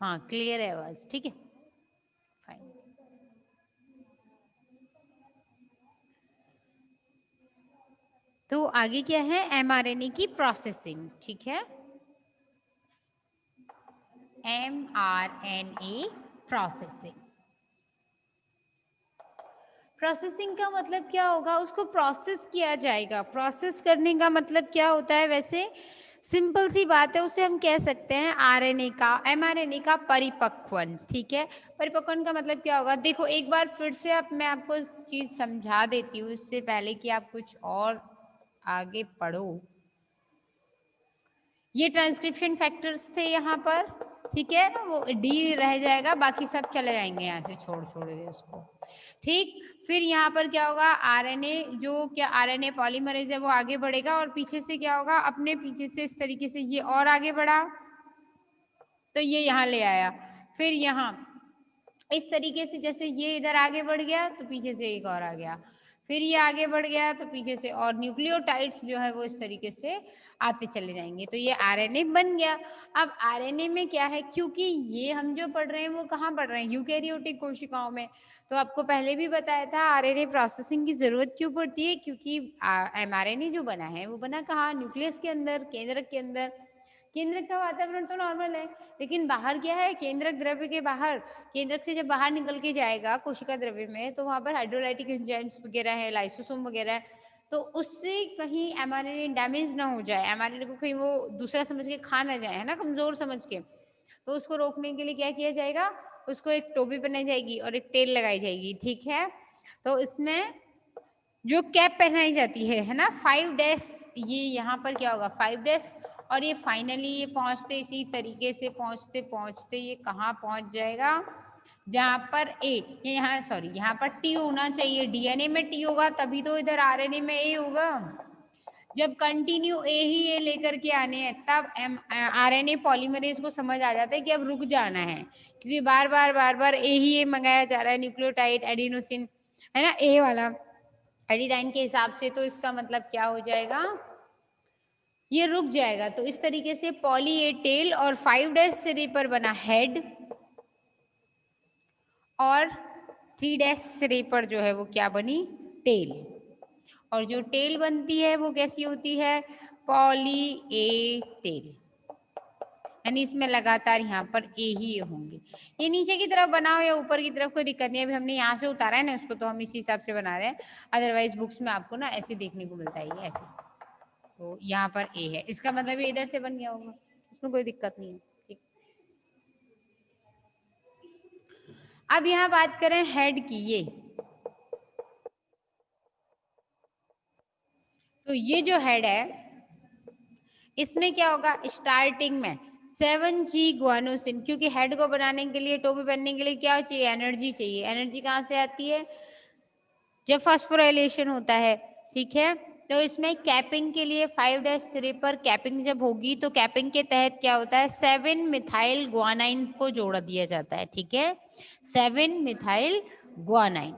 हाँ क्लियर है आवाज, ठीक है फाइन। तो आगे क्या है, एमआरएनए की प्रोसेसिंग, ठीक है। एमआरएनए प्रोसेसिंग, प्रोसेसिंग का मतलब क्या होगा, उसको प्रोसेस किया जाएगा। प्रोसेस करने का मतलब क्या होता है, वैसे सिंपल सी बात है, उसे हम कह सकते हैं आरएनए का, एमआरएनए का परिपक्वन, ठीक है। परिपक्वन का मतलब क्या होगा, देखो एक बार फिर से अब मैं आपको चीज समझा देती हूँ इससे पहले कि आप कुछ और आगे पढ़ो। ये ट्रांसक्रिप्शन फैक्टर्स थे यहाँ पर, ठीक है ना, वो डी रह जाएगा, बाकी सब चले जाएंगे यहाँ से, छोड़ छोड़ दे इसको, ठीक। फिर यहाँ पर क्या होगा, आरएनए जो क्या आरएनए पॉलीमरेज है वो आगे बढ़ेगा, और पीछे से क्या होगा, अपने पीछे से इस तरीके से ये और आगे बढ़ा, तो ये यहाँ ले आया। फिर यहाँ इस तरीके से जैसे ये इधर आगे बढ़ गया तो पीछे से एक और आ गया, फिर ये आगे बढ़ गया तो पीछे से, और न्यूक्लियोटाइड्स जो है वो इस तरीके से आते चले जाएंगे, तो ये आरएनए बन गया। अब आरएनए में क्या है, क्योंकि ये हम जो पढ़ रहे हैं वो कहाँ पढ़ रहे हैं, यूकैरियोटिक कोशिकाओं में। तो आपको पहले भी बताया था आरएनए प्रोसेसिंग की जरूरत क्यों पड़ती है, क्योंकि एमआरएनए जो बना है वो बना कहाँ, न्यूक्लियस के अंदर, केंद्रक के अंदर। केंद्रक का वातावरण तो नॉर्मल है, लेकिन बाहर क्या है, केंद्रक द्रव्य के बाहर, केंद्रक से जब बाहर निकल के जाएगा कोशिका द्रव्य में, तो वहां पर हाइड्रोलाइटिक एंजाइम्स वगैरह है, लाइसोसोम वगैरह है, तो उससे कहीं एमआरएनए डैमेज ना हो जाए, एमआरएनए को कहीं वो दूसरा समझ के खा ना जाए, है ना, कमजोर समझ के, तो उसको रोकने के लिए क्या किया जाएगा, उसको एक टोपी बनाई जाएगी और एक टेल लगाई जाएगी, ठीक है। तो इसमें जो कैप पहनाई जाती है ना, 5 डैश, ये यहाँ पर क्या होगा 5 डैश, और ये फाइनली ये पहुंचते इसी तरीके से पहुंचते पहुंचते ये कहाँ पहुंच जाएगा, जहां पर ए, ये यहाँ सॉरी यहाँ पर टी होना चाहिए, डीएनए में टी होगा तभी तो इधर आरएनए में ए होगा। जब कंटिन्यू ए ही ए लेकर के आने हैं तब एम आरएनए पॉलीमरेज को समझ आ जाता है कि अब रुक जाना है, क्योंकि बार बार ए ही ए मंगाया जा रहा है, न्यूक्लियोटाइड एडिनोसिन, है ना, ए वाला एडिनाइन के हिसाब से, तो इसका मतलब क्या हो जाएगा, ये रुक जाएगा। तो इस तरीके से पॉली ए टेल, और 5 डैश सिरे पर बना हेड, और 3 डैश सिरे पर जो है वो क्या बनी, टेल। और जो टेल बनती है वो कैसी होती है, पॉली ए टेल, यानी इसमें लगातार यहाँ पर ए ही होंगे। ये नीचे की तरफ बनाओ या ऊपर की तरफ कोई दिक्कत नहीं है, अभी हमने यहाँ से उतारा है ना उसको, तो हम इसी हिसाब से बना रहे हैं, अदरवाइज बुक्स में आपको ना ऐसे देखने को मिलता है, ये ऐसे। तो यहाँ पर ए है, इसका मतलब ये इधर से बन गया होगा, उसमें कोई दिक्कत नहीं है, ठीक। अब यहाँ बात करें हेड की, ये तो ये जो हेड है इसमें क्या होगा, स्टार्टिंग में 7G ग्वानोसिन, क्योंकि हेड को बनाने के लिए, टोपी बनने के लिए क्या चाहिए, एनर्जी चाहिए। एनर्जी कहाँ से आती है, जब फास्फोराइलेशन होता है, ठीक है। तो इसमें कैपिंग के लिए 5 डैश सिरे पर कैपिंग जब होगी तो कैपिंग के तहत क्या होता है, 7 मिथाइल ग्वानाइन को जोड़ दिया जाता है, ठीक है, 7 मिथाइल ग्वानाइन।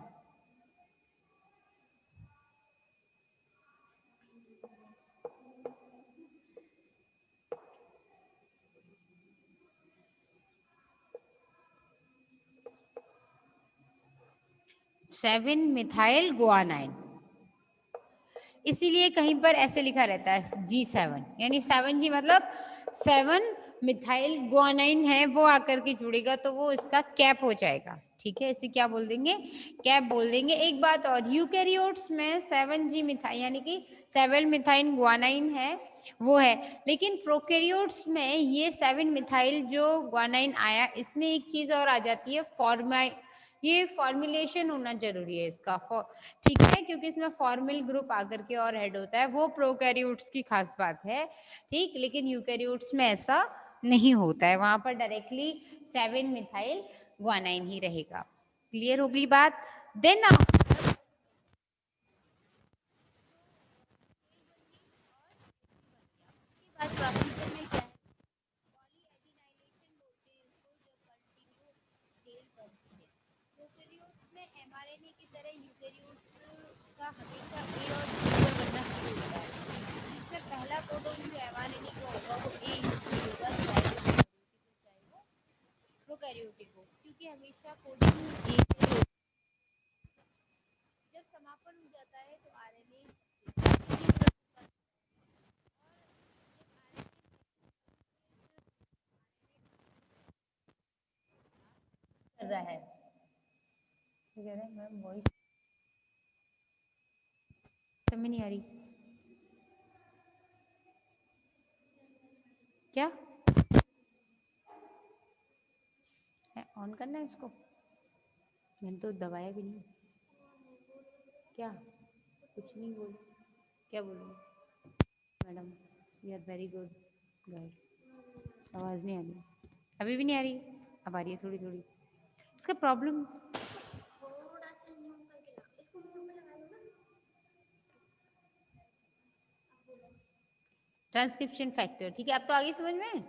7 मिथाइल ग्वानाइन, इसीलिए कहीं पर ऐसे लिखा रहता है G7, यानी 7G मतलब 7 मिथाइल ग्वानाइन है, वो आकर के जुड़ेगा तो वो इसका कैप हो जाएगा, ठीक है, इसे क्या बोल देंगे, कैप बोल देंगे। एक बात और, यूकैरियोट्स में 7G मिथाइल यानी कि 7 मिथाइल ग्वानाइन है वो है, लेकिन प्रोकैरियोट्स में ये 7 मिथाइल जो ग्वानाइन आया, इसमें एक चीज और आ जाती है, ये फॉर्मुलेशन होना जरूरी है इसका, ठीक है, क्योंकि इसमें फॉर्मिल ग्रुप आकर के और ऐड होता है, वो प्रोकैरियोट्स की खास बात है, ठीक, लेकिन यूकैरियोट्स में ऐसा नहीं होता है, वहां पर डायरेक्टली 7 मिथाइल ग्वानाइन ही रहेगा। क्लियर होगी बात। देन एमआरएनए की तरह यूकैरियोट्स का हमेशा ए और जी पर बनना शुरू होता है, जिसमें पहला प्रोटॉन जो एमआरएनए का होगा वो ए होगा, चाहे वो यूकैरियोटिक हो, क्योंकि हमेशा कोडिंग जब समापन हो जाता है तो आरएनए कर रहा है, कह रहे हैं मैम वॉइस समझ नहीं आ रही क्या है, ऑन करना है इसको, मैंने तो दबाया भी नहीं, क्या कुछ नहीं बोल, क्या बोलूँ madam, you are very good girl, आवाज़ नहीं आ रही, अभी भी नहीं आ रही, अब आ रही है थोड़ी थोड़ी, इसका प्रॉब्लम ट्रांसक्रिप्शन फैक्टर, ठीक है, अब तो आगे समझ में,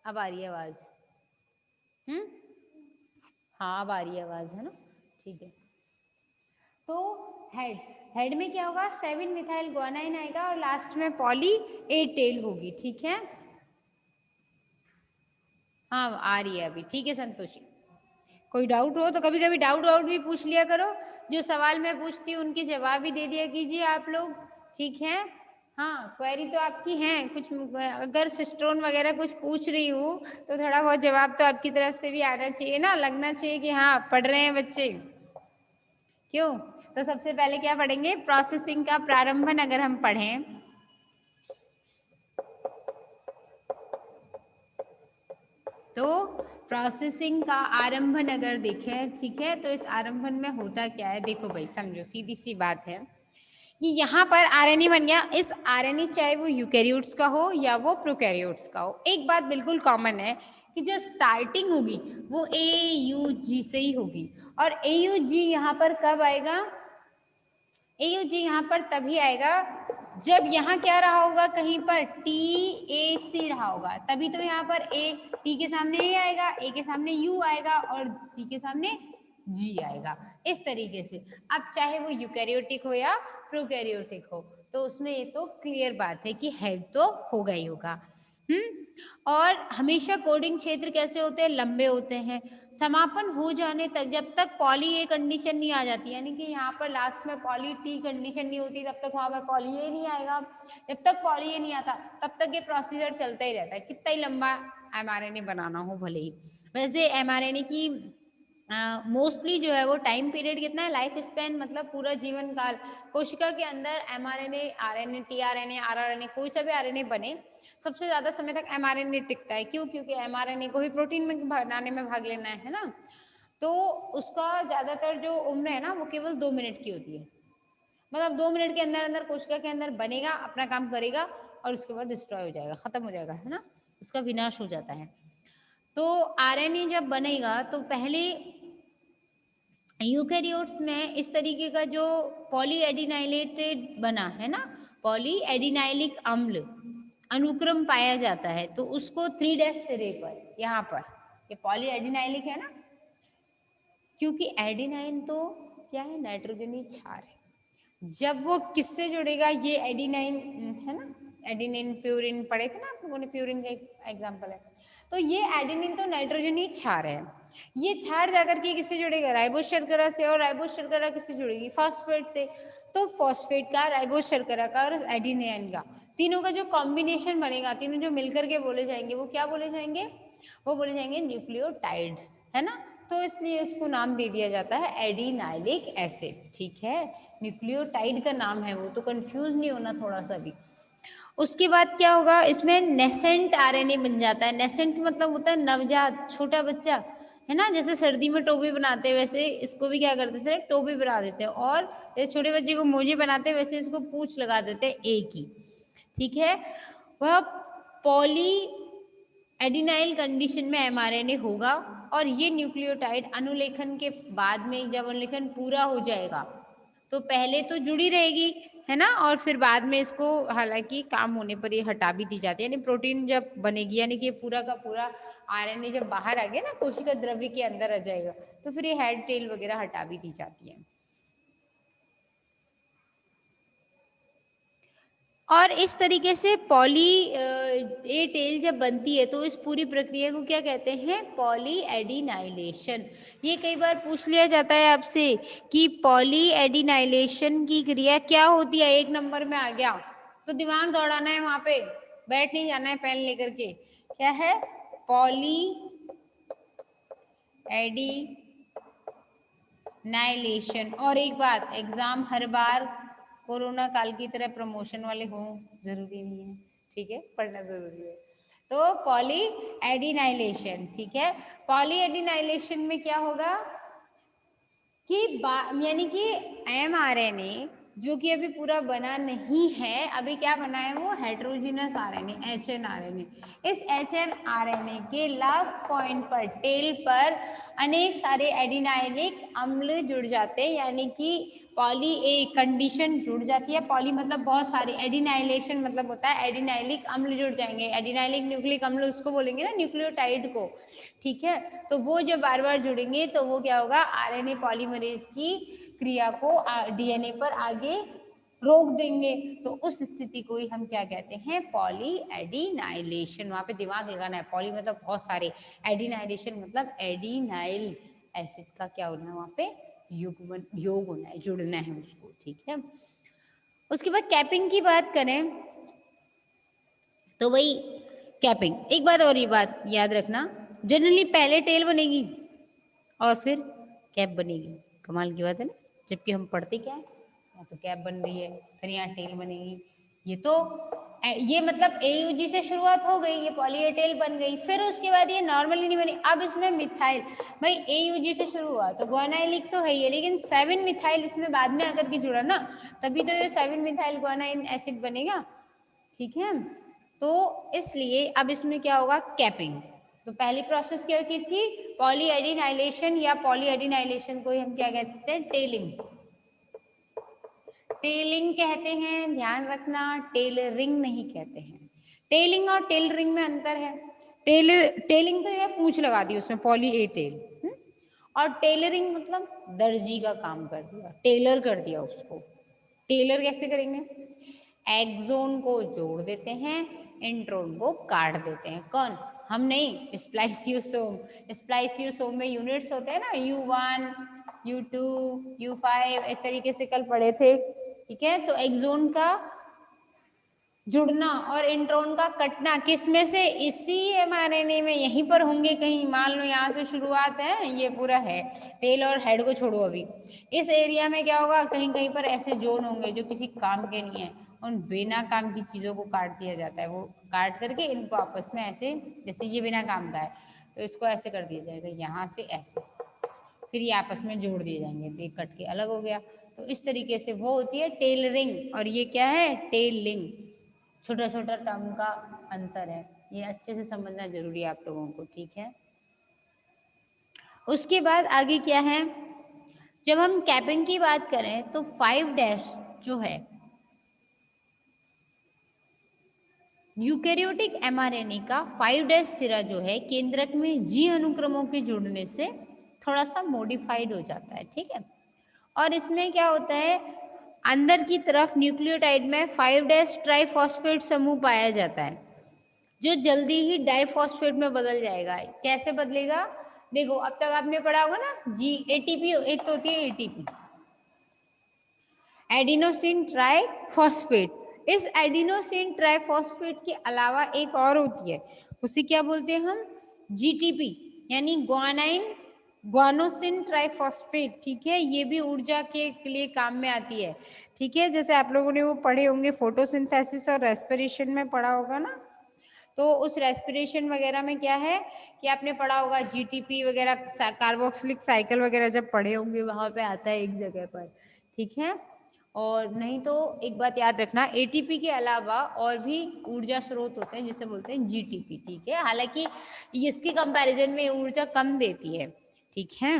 अब आ रही है आवाज़, हाँ अब आ रही है आवाज़, है ना, ठीक है। तो हेड हेड में क्या होगा, 7 मिथाइल ग्वानाइन आएगा और लास्ट में पॉली ए टेल होगी, ठीक है, हाँ आ रही है अभी, ठीक है संतोषी। कोई डाउट हो तो कभी कभी डाउट भी पूछ लिया करो, जो सवाल मैं पूछती हूँ उनके जवाब भी दे दिया कीजिए आप लोग, ठीक है। हाँ क्वेरी तो आपकी है कुछ, अगर सिस्टोन वगैरह कुछ पूछ रही हूँ तो थोड़ा बहुत जवाब तो आपकी तरफ से भी आना चाहिए ना, लगना चाहिए कि हाँ पढ़ रहे हैं बच्चे, क्यों। तो सबसे पहले क्या पढ़ेंगे, प्रोसेसिंग का प्रारंभन अगर हम पढ़ें, तो प्रोसेसिंग का आरंभन अगर देखें, ठीक है, तो इस आरंभन में होता क्या है, देखो भाई समझो, सीधी सी बात है कि यहाँ पर आरएनए बन गया, इस आरएनए चाहे वो यूकैरियोट्स का हो या वो प्रोकैरियोट्स का हो, एक बात बिल्कुल कॉमन है कि जो स्टार्टिंग होगी वो AUG से ही होगी, और AUG यहाँ पर कब आएगा, AUG यहाँ पर तभी आएगा जब यहाँ क्या रहा होगा, कहीं पर TAC रहा होगा, तभी तो यहाँ पर T के सामने A आएगा, A के सामने U आएगा और C के सामने G आएगा, इस तरीके से। अब चाहे वो यूकैरियोटिक हो या प्रोकैरियोटिक हो, तो उसमें ये तो क्लियर बात है कि हेड तो होगा ही होगा। और हमेशा कोडिंग क्षेत्र कैसे होते हैं, लंबे होते हैं, समापन हो जाने तक, जब तक पॉली ए कंडीशन नहीं आ जाती, यानी कि यहाँ पर लास्ट में पॉली टी कंडीशन नहीं होती, तब तक वहां पर पॉली ए नहीं आएगा, जब तक पॉली ए नहीं आता तब तक ये प्रोसीजर चलता ही रहता है, कितना ही लंबा एमआरएनए बनाना हो भले ही। वैसे एमआरएनए की मोस्टली जो है वो टाइम पीरियड कितना है, लाइफ स्पैन मतलब पूरा जीवन काल, कोशिका के अंदर एमआरएनए, आरएनए, टीआरएनए, आरआरएनए, कोई सा भी आरएनए बने, सबसे ज्यादा समय तक एमआरएनए टिकता है, क्यों, क्योंकि एमआरएनए को ही प्रोटीन में बनाने में भाग लेना है ना, तो उसका ज्यादातर जो उम्र है ना वो केवल 2 मिनट की होती है, मतलब 2 मिनट के अंदर अंदर कोशिका के अंदर बनेगा, अपना काम करेगा और उसके बाद डिस्ट्रॉय हो जाएगा, खत्म हो जाएगा, है ना, उसका विनाश हो जाता है। तो आरएनए जब बनेगा तो पहले यूकैरियोट्स में इस तरीके का जो पॉलीएडिनाइलेटेड बना है ना, पॉलीएडिनाइलिक अम्ल अनुक्रम पाया जाता है, तो उसको 3' सिरे पर, यहाँ पर ये पॉलीएडिनाइलिक है ना, क्योंकि एडिनाइन तो क्या है, नाइट्रोजनी क्षार है, जब वो किससे जुड़ेगा, ये एडिनाइन है ना, एडिनिन प्यूरिन पढ़े थे ना आप लोगों ने, प्यूरिन का एग्जांपल है, तो ये एडिनिन तो नाइट्रोजनी क्षार है, ये क्षार जाकर के किससे जुड़ेगा, राइबोस शर्करा से, और राइबोस शर्करा किससे जुड़ेगी, फॉस्फेट से, तो फॉस्फेट का, राइबोस शर्करा का और एडिनाइन का, तीनों का जो कॉम्बिनेशन बनेगा, तीनों जो मिलकर के बोले जाएंगे वो क्या बोले जाएंगे, वो बोले जाएंगे न्यूक्लियोटाइड्स, है ना, तो इसलिए उसको नाम दे दिया जाता है एडिनाइलिक एसिड, ठीक है, न्यूक्लियोटाइड का नाम है वो, तो कंफ्यूज नहीं होना थोड़ा सा भी। उसके बाद क्या होगा, इसमें नेसेंट आरएनए बन जाता है, नेसेंट मतलब होता है नवजात, छोटा बच्चा, है ना, जैसे सर्दी में टोपी बनाते हैं वैसे इसको भी क्या करते हैं, टोपी बना देते हैं, और जैसे छोटे बच्चे को मोजे बनाते हैं वैसे इसको पूंछ लगा देते हैं एक ही, ठीक है। वह पॉली एडिनाइल कंडीशन में एमआरएनए होगा, और ये न्यूक्लियोटाइड अनुलेखन के बाद में, जब अनुलेखन पूरा हो जाएगा तो पहले तो जुड़ी रहेगी, है ना, और फिर बाद में इसको हालांकि काम होने पर ये हटा भी दी जाती है, यानी प्रोटीन जब बनेगी, यानी कि पूरा का पूरा आरएनए जब बाहर आ गया ना, कोशिका द्रव्य के अंदर आ जाएगा, तो फिर ये हेड टेल वगैरह हटा भी दी जाती है। और इस तरीके से पॉली ए टेल जब बनती है तो इस पूरी प्रक्रिया को क्या कहते हैं, पॉली एडिनाइलेशन। ये कई बार पूछ लिया जाता है आपसे कि पॉली एडिनाइलेशन की क्रिया क्या होती है, 1 नंबर में आ गया तो दिमाग दौड़ाना है, वहां पे बैठ नहीं जाना है पेन लेकर के। क्या है, पॉली एडिनाइलेशन। और एक बात, एग्जाम हर बार कोरोना काल की तरह प्रमोशन वाले हों जरूरी नहीं है, ठीक है, पढ़ना जरूरी है। तो पॉली एडिनाइलेशन, ठीक है। पॉली एडिनाइलेशन में क्या होगा कि यानी कि mRNA जो कि अभी पूरा बना नहीं है, अभी क्या बना है वो हेट्रोजीनस आरएनए, HNRNA। इस HNRNA के लास्ट पॉइंट पर, टेल पर अनेक सारे एडिनाइलिक अम्ल जुड़ जाते हैं, यानी कि पॉली ए कंडीशन जुड़ जाती है। पॉली मतलब बहुत सारे, एडिनाइलेशन मतलब होता है एडिनाइलिक अम्ल जुड़ जाएंगे। एडिनाइलिक न्यूक्लिक अम्ल उसको बोलेंगे ना, न्यूक्लियोटाइड को, ठीक है। तो वो जब बार बार जुड़ेंगे तो वो क्या होगा, आरएनए पॉलीमरेज की क्रिया को डीएनए पर आगे रोक देंगे। तो उस स्थिति को ही हम क्या कहते हैं, पॉली एडिनाइलेशन। वहां पे दिमाग लगाना है, पॉली मतलब बहुत सारे, एडिनाइलेशन मतलब एडिनाइल एसिड का क्या होना है, वहां पे योग होना है, जुड़ना है उसको, ठीक है। उसके बाद कैपिंग की बात करें तो वही कैपिंग, एक बात और, ये बात याद रखना, जनरली पहले टेल बनेगी और फिर कैप बनेगी। कमाल की बात है ना, जबकि हम पढ़ते क्या है, यहाँ तो कैप बन रही है, फिर यहाँ टेल बनेगी। ये मतलब AUG से शुरुआत हो गई, ये पॉली ए टेल बन गई, फिर उसके बाद ये नॉर्मली नहीं बनी। अब इसमें मिथाइल, भाई AUG से शुरू हुआ तो ग्वानाइलिक तो है ही है, लेकिन 7 मिथाइल इसमें बाद में आकर के जुड़ा ना, तभी तो ये 7 मिथाइल ग्वानाइन एसिड बनेगा, ठीक है। तो इसलिए अब इसमें क्या होगा, कैपिंग। तो पहली प्रोसेस क्या की थी, पॉली एडिनाइलेशन, या पॉली एडिनाइलेशन को हम क्या कहते हैं, टेलिंग। टेलिंग कहते हैं, ध्यान रखना, टेलरिंग नहीं कहते हैं। टेलिंग और टेलरिंग में अंतर है। टेलिंग तो ये पूंछ लगा दी उसमें, पॉली ए टेल, और टेलरिंग मतलब दर्जी का काम कर दिया, टेलर कर दिया उसको। टेलर कैसे करेंगे, एक्सोन को जोड़ देते हैं, इंट्रोन को काट देते हैं। कौन, हम नहीं, स्प्लाइसियोसोम। स्प्लाइसियोसोम में यूनिट्स होते हैं ना, U1, U2, U5, इस तरीके से कल पढ़े थे, ठीक है। तो एक्सोन का जुड़ना और इंट्रोन का कटना किस में से, इसी mRNA में, यहीं पर होंगे कहीं। मान लो यहाँ से शुरुआत है, ये पूरा है, टेल और हेड को छोड़ो, अभी इस एरिया में क्या होगा, कहीं कहीं पर ऐसे जोन होंगे जो किसी काम के नहीं है, उन बिना काम की चीजों को काट दिया जाता है। वो काट करके इनको आपस में ऐसे, जैसे ये बिना काम का है तो इसको ऐसे कर दिया जाएगा, यहाँ से ऐसे, फिर ये आपस में जोड़ दिए जाएंगे, तो ये कट के अलग हो गया। तो इस तरीके से वो होती है टेलरिंग, और ये क्या है, टेलिंग। छोटा छोटा टर्म का अंतर है, ये अच्छे से समझना जरूरी है आप लोगों को, ठीक है। उसके बाद आगे क्या है, जब हम कैपिंग की बात करें तो 5' जो है, यूकैरियोटिक mRNA का 5' सिरा जो है, केंद्रक में G अनुक्रमों के जुड़ने से थोड़ा सा मॉडिफाइड हो जाता है, ठीक है। और इसमें क्या होता है, अंदर की तरफ न्यूक्लियोटाइड में 5' ट्राइफॉस्फेट समूह पाया जाता है, जो जल्दी ही डाइफॉस्फेट में बदल जाएगा। कैसे बदलेगा, देखो अब तक आपने पढ़ा होगा ना, ATP एक तो होती है ATP, एडिनोसिन ट्राइफॉस्फेट। इस एडिनोसिन ट्राइफॉस्फेट के अलावा एक और होती है, उसे क्या बोलते हैं हम, GTP, यानी ग्वानोसिन ट्राइफॉस्फेट, ठीक है। ये भी ऊर्जा के लिए काम में आती है, ठीक है। जैसे आप लोगों ने वो पढ़े होंगे, फोटोसिंथेसिस और रेस्पिरेशन में पढ़ा होगा ना, तो उस रेस्पिरेशन वगैरह में क्या है कि आपने पढ़ा होगा GTP वगैरह, कार्बोक्सिलिक साइकिल वगैरह जब पढ़े होंगे वहां पे आता है एक जगह पर, ठीक है। और नहीं तो एक बात याद रखना, ATP के अलावा और भी ऊर्जा स्रोत होते हैं जिसे बोलते हैं GTP, ठीक है। हालांकि इसके कंपैरिजन में ऊर्जा कम देती है, ठीक है।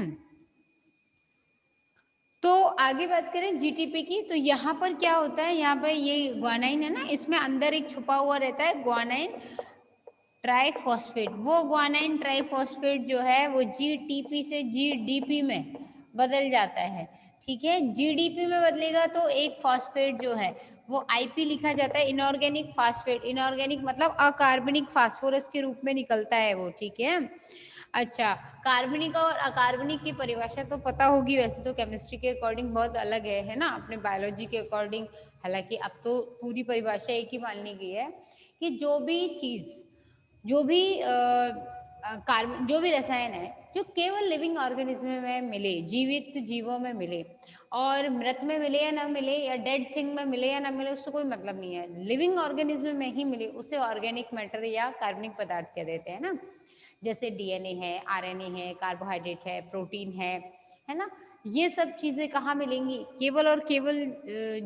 तो आगे बात करें GTP की, तो यहाँ पर क्या होता है, यहाँ पर ये ग्वानाइन है ना, इसमें अंदर एक छुपा हुआ रहता है ग्वानाइन ट्राइफॉस्फेट। वो ग्वानाइन ट्राइफॉस्फेट जो है वो GTP से GDP में बदल जाता है, ठीक है। जीडीपी में बदलेगा तो एक फॉस्फेट जो है वो आईपी लिखा जाता है, इनऑर्गेनिक फॉस्फेट। इनऑर्गेनिक मतलब अकार्बनिक फास्फोरस के रूप में निकलता है वो, ठीक है। अच्छा, कार्बनिक और अकार्बनिक की परिभाषा तो पता होगी, वैसे तो केमिस्ट्री के अकॉर्डिंग बहुत अलग है ना, अपने बायोलॉजी के अकॉर्डिंग। हालांकि अब तो पूरी परिभाषा एक ही मान ली गई है कि जो भी चीज, जो भी कार्बन, जो भी रसायन है जो केवल लिविंग ऑर्गेनिज्म में मिले, जीवित जीवों में मिले, और मृत में मिले या ना मिले, या डेड थिंग में मिले या ना मिले, उससे कोई मतलब नहीं है। लिविंग ऑर्गेनिज्म में ही मिले उसे ऑर्गेनिक मैटर या कार्बनिक पदार्थ कह देते हैं ना। जैसे डीएनए है, आरएनए है, कार्बोहाइड्रेट है, प्रोटीन है ना। ये सब चीजें कहाँ मिलेंगी? केवल और केवल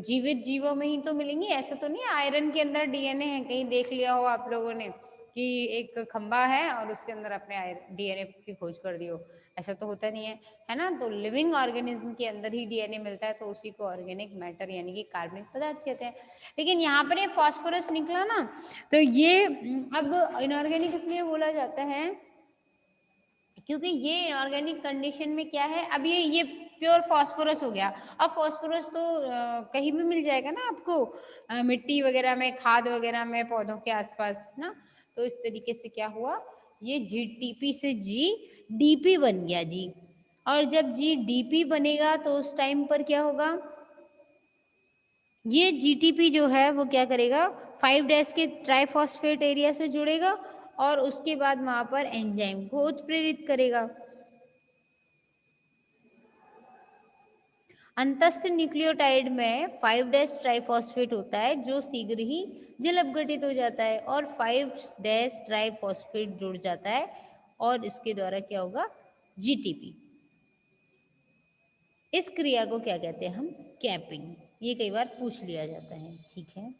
जीवित जीवों में ही तो मिलेंगी। ऐसा तो नहीं है आयरन के अंदर डीएनए है, कहीं देख लिया हो आप लोगों ने कि एक खंबा है और उसके अंदर अपने डीएनए की खोज कर दी हो, ऐसा तो होता नहीं है ना। तो लिविंग ऑर्गेनिज्म के अंदर ही डीएनए मिलता है, तो उसी को ऑर्गेनिक मैटर यानी कि कार्बनिक पदार्थ कहते हैं। लेकिन यहाँ पर ये फास्फोरस निकला ना, तो ये अब इनऑर्गेनिक इसलिए बोला जाता है क्योंकि ये इनऑर्गेनिक कंडीशन में क्या है, अब ये प्योर फास्फोरस हो गया। अब फास्फोरस तो कहीं भी मिल जाएगा ना आपको, मिट्टी वगैरह में, खाद वगैरह में, पौधों के आसपास ना। तो इस तरीके से क्या हुआ, ये जीटीपी से जी डीपी बन गया जी। और जब जी डीपी बनेगा तो उस टाइम पर क्या होगा, ये जीटीपी जो है वो क्या करेगा, 5' के ट्राइफॉस्फेट एरिया से जुड़ेगा और उसके बाद वहां पर एंजाइम को उत्प्रेरित करेगा। अंतस्थ न्यूक्लियोटाइड में 5' ट्राइफॉस्फेट होता है जो शीघ्र ही जल अपघटित हो जाता है और 5' ट्राइफॉस्फेट जुड़ जाता है और इसके द्वारा क्या होगा, जीटीपी। इस क्रिया को क्या कहते हैं हम, कैपिंग। ये कई बार पूछ लिया जाता है, ठीक है।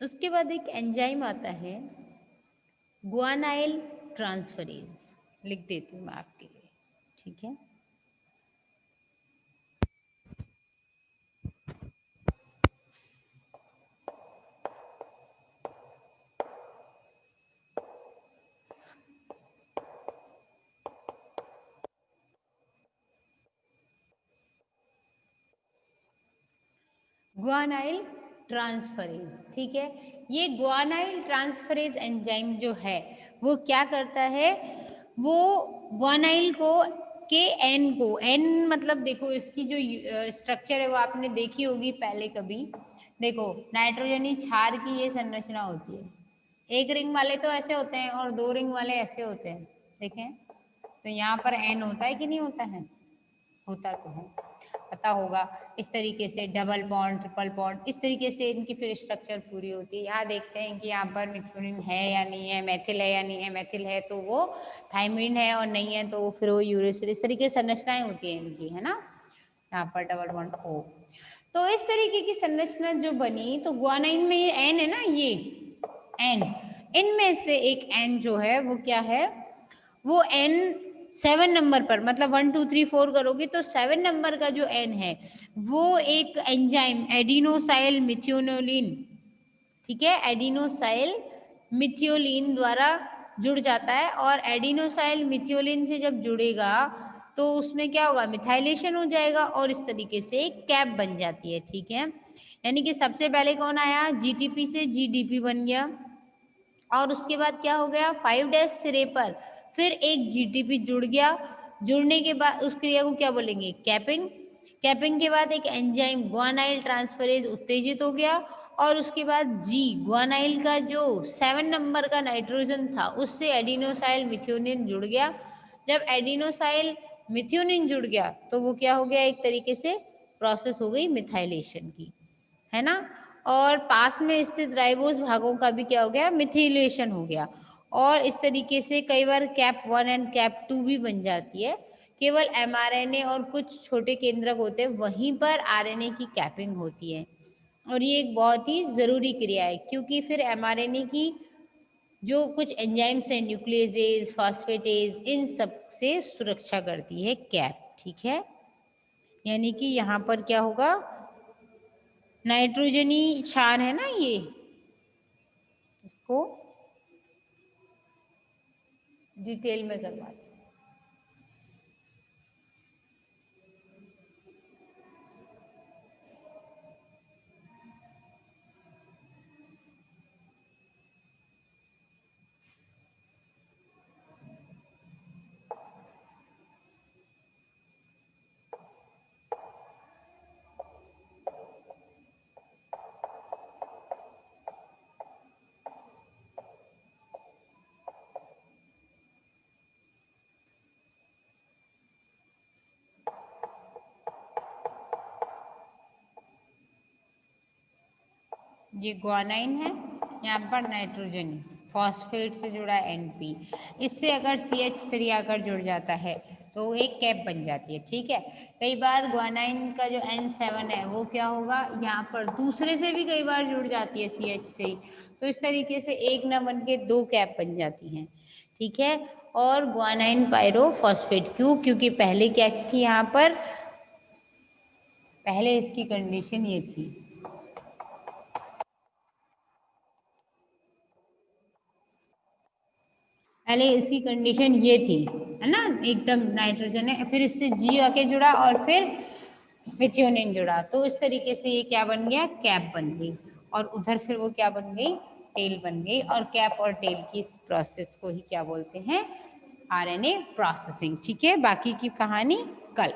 उसके बाद एक एंजाइम आता है गुआनाइल ट्रांसफरेज, लिख देती हूँ मैं आपके लिए, ठीक है। गुआनाइल ट्रांसफरेज, ठीक है। ये गुआनाइल ट्रांसफरेज एंजाइम जो है वो क्या करता है, वो गुआनाइल को के एन को, एन मतलब देखो इसकी जो स्ट्रक्चर है वो आपने देखी होगी पहले कभी। देखो नाइट्रोजनी क्षार की ये संरचना होती है, एक रिंग वाले तो ऐसे होते हैं और 2 रिंग वाले ऐसे होते हैं, देखें। तो यहाँ पर एन होता है कि नहीं होता है, होता तो है, पता होगा। इस तरीके से डबल बॉन्ड, ट्रिपल बॉन्ड, इस तरीके से इनकी फिर स्ट्रक्चर पूरी होती है। यहाँ देखते हैं कि यहाँ पर मिथ्योनिन है या नहीं है, मैथिल है या नहीं है। मैथिल है तो वो थायमिन है और नहीं है तो वो फिर वो यूरेसिल, इस तरीके से संरचनाएं होती है इनकी, है ना। यहाँ पर डबल बॉन्ड ओ, तो इस तरीके की संरचना जो बनी, तो गुआनाइन में ये एन है ना, ये एन, इनमें से एक एन जो है वो क्या है, वो एन 7 नंबर पर, मतलब 1 2 3 4 करोगे तो 7 नंबर का जो एन है वो एक एंजाइम एडिनोसाइल मिथियोनिन, ठीक है, एडिनोसाइल मिथियोलिन द्वारा जुड़ जाता है। और एडिनोसाइल मिथियोलिन से जब जुड़ेगा तो उसमें क्या होगा, मिथाइलेशन हो जाएगा और इस तरीके से एक कैप बन जाती है, ठीक है। यानी कि सबसे पहले कौन आया, जीटीपी से जीडीपी बन गया और उसके बाद क्या हो गया, 5' सिरे पर फिर एक जीटीपी जुड़ गया। जुड़ने के बाद उस क्रिया को क्या बोलेंगे, कैपिंग। कैपिंग के बाद एक एंजाइम गुआनाइल ट्रांसफरेज उत्तेजित हो गया और उसके बाद जी गुआनाइल का जो 7 नंबर का नाइट्रोजन था उससे एडिनोसाइल मिथ्योनिन जुड़ गया। जब एडिनोसाइल मिथ्योनिन जुड़ गया तो वो क्या हो गया, एक तरीके से प्रोसेस हो गई मिथाइलेशन की, है ना। और पास में स्थित राइबोस भागों का भी क्या हो गया, मिथिलेशन हो गया। और इस तरीके से कई बार कैप 1 एंड कैप 2 भी बन जाती है। केवल एमआरएनए और कुछ छोटे केंद्रक होते हैं वहीं पर आरएनए की कैपिंग होती है। और ये एक बहुत ही जरूरी क्रिया है क्योंकि फिर एमआरएनए की जो कुछ एंजाइम्स हैं, न्यूक्लियेजेज, फॉस्फेटेज, इन सब से सुरक्षा करती है कैप, ठीक है। यानी कि यहाँ पर क्या होगा, नाइट्रोजनी क्षार है ना ये, इसको डिटेल में करवाती हूँ। ये ग्वानाइन है, यहाँ पर नाइट्रोजन फॉस्फेट से जुड़ा NP, इससे अगर CH3 आकर जुड़ जाता है तो एक कैप बन जाती है। ठीक है, कई बार ग्वानाइन का जो N7 है वो क्या होगा, यहाँ पर दूसरे से भी कई बार जुड़ जाती है CH3, तो इस तरीके से एक न बन के दो कैप बन जाती हैं। ठीक है, और ग्वानाइन पायरोफॉस्फेट क्यों, क्योंकि पहले क्या थी यहाँ पर, पहले इसकी कंडीशन ये थी, पहले इसकी कंडीशन ये थी, है ना, एकदम नाइट्रोजन है, फिर इससे G आके जुड़ा और फिर मेथियोनिन जुड़ा, तो इस तरीके से ये क्या बन गया, कैप बन गई, और उधर फिर वो क्या बन गई, टेल बन गई। और कैप और टेल की इस प्रोसेस को ही क्या बोलते हैं, RNA प्रोसेसिंग। ठीक है, बाकी की कहानी कल।